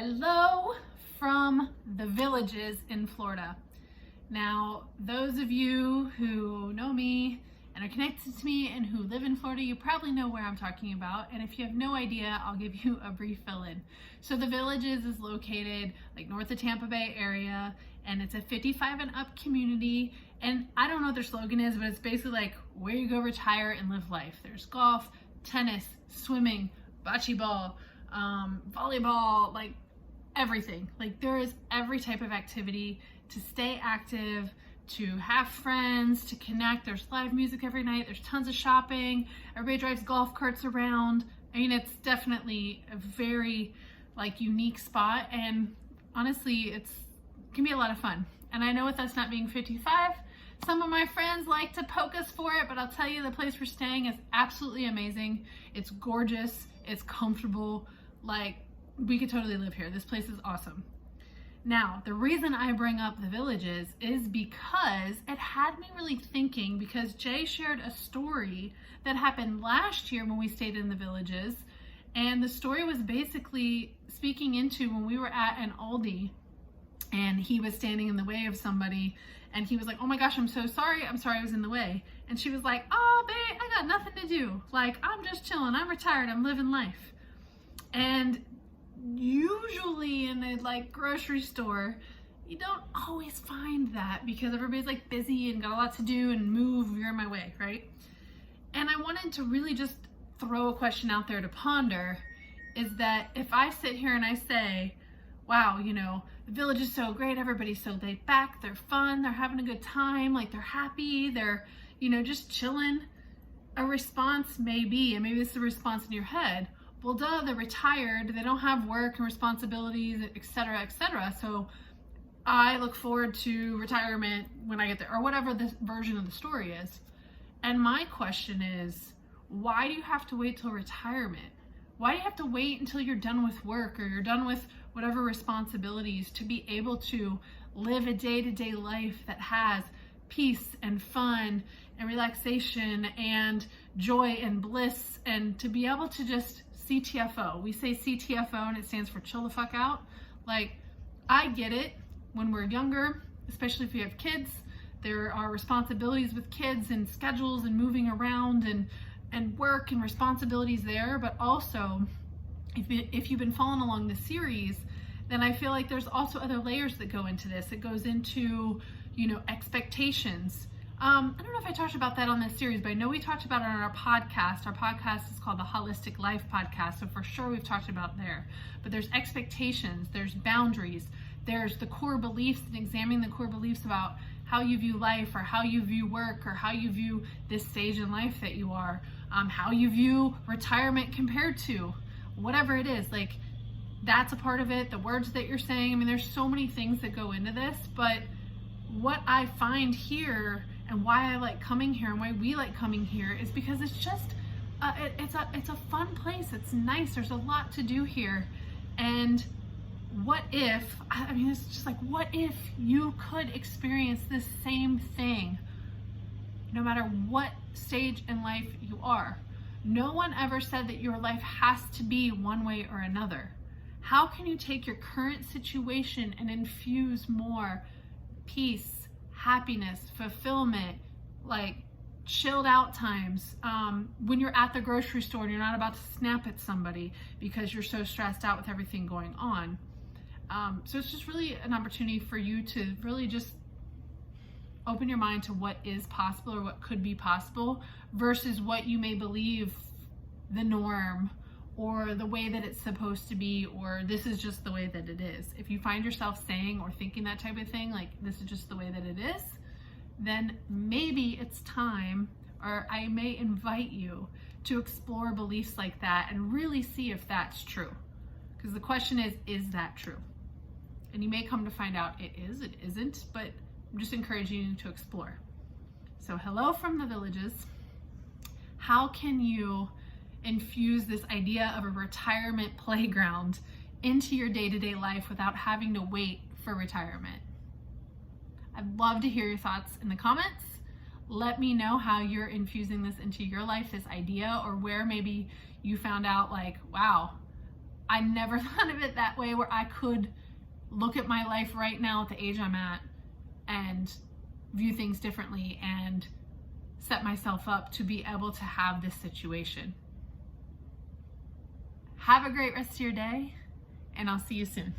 Hello from the villages in Florida. Now, those of you who know me and are connected to me and who live in Florida, you probably know where I'm talking about. And if you have no idea, I'll give you a brief fill-in. So the Villages is located like north of Tampa Bay area, and it's a 55 and up community. And I don't know what their slogan is, but it's basically like where you go retire and live life. There's golf, tennis, swimming, bocce ball, volleyball, like everything. Like there is every type of activity to stay active, to have friends, to connect. There's live music every night. There's tons of shopping. Everybody drives golf carts around. I mean, it's definitely a very like unique spot, and honestly, it can be a lot of fun. And I know with us not being 55, some of my friends like to poke us for it, but I'll tell you, the place we're staying is absolutely amazing. It's gorgeous. It's comfortable. Like, we could totally live here. This place is awesome. Now, the reason I bring up the Villages is because it had me really thinking, because Jay shared a story that happened last year when we stayed in the Villages. And the story was basically speaking into when we were at an Aldi and he was standing in the way of somebody, and he was like, oh my gosh, I'm so sorry. I'm sorry I was in the way. And she was like, oh babe, I got nothing to do. Like, I'm just chilling. I'm retired. I'm living life. And usually in a like grocery store, you don't always find that because everybody's like busy and got a lot to do and move, you're in my way, right? And I wanted to really just throw a question out there to ponder, is that if I sit here and I say, wow, you know, the Village is so great, everybody's so laid back, they're fun, they're having a good time, like they're happy, they're, you know, just chilling. A response may be, and maybe this is a response in your head, well, duh, they're retired, they don't have work and responsibilities, et cetera, so I look forward to retirement when I get there, or whatever this version of the story is. And my question is, why do you have to wait till retirement? Why do you have to wait until you're done with work or you're done with whatever responsibilities to be able to live a day-to-day life that has peace and fun and relaxation and joy and bliss, and to be able to just CTFO. We say CTFO and it stands for chill the fuck out. Like, I get it. When we're younger, especially if you have kids, there are responsibilities with kids and schedules and moving around and work and responsibilities there. But also, if you've been following along the series, then I feel like there's also other layers that go into this. It goes into, you know, expectations. I don't know if I talked about that on this series, but I know we talked about it on our podcast. Our podcast is called the Holistic Life Podcast, so for sure we've talked about there. But there's expectations, there's boundaries, there's the core beliefs, and examining the core beliefs about how you view life or how you view work or how you view this stage in life that you are, how you view retirement compared to whatever it is. Like, that's a part of it, the words that you're saying. I mean, there's so many things that go into this, but what I find here and why I like coming here and why we like coming here is because it's just, it's a fun place. It's nice. There's a lot to do here. And what if, I mean, it's just like, what if you could experience this same thing no matter what stage in life you are? No one ever said that your life has to be one way or another. How can you take your current situation and infuse more peace, happiness, fulfillment, like chilled out times, when you're at the grocery store and you're not about to snap at somebody because you're so stressed out with everything going on? So it's just really an opportunity for you to really just open your mind to what is possible or what could be possible versus what you may believe the norm or the way that it's supposed to be, or this is just the way that it is. If you find yourself saying or thinking that type of thing, like this is just the way that it is, then maybe it's time, or I may invite you to explore beliefs like that and really see if that's true. Because the question is that true? And you may come to find out it is, it isn't, but I'm just encouraging you to explore. So hello from the Villages. How can you infuse this idea of a retirement playground into your day-to-day life without having to wait for retirement? I'd love to hear your thoughts in the comments. Let me know how you're infusing this into your life, this idea, or where maybe you found out like, wow, I never thought of it that way, where I could look at my life right now at the age I'm at and view things differently and set myself up to be able to have this situation. Have a great rest of your day, and I'll see you soon.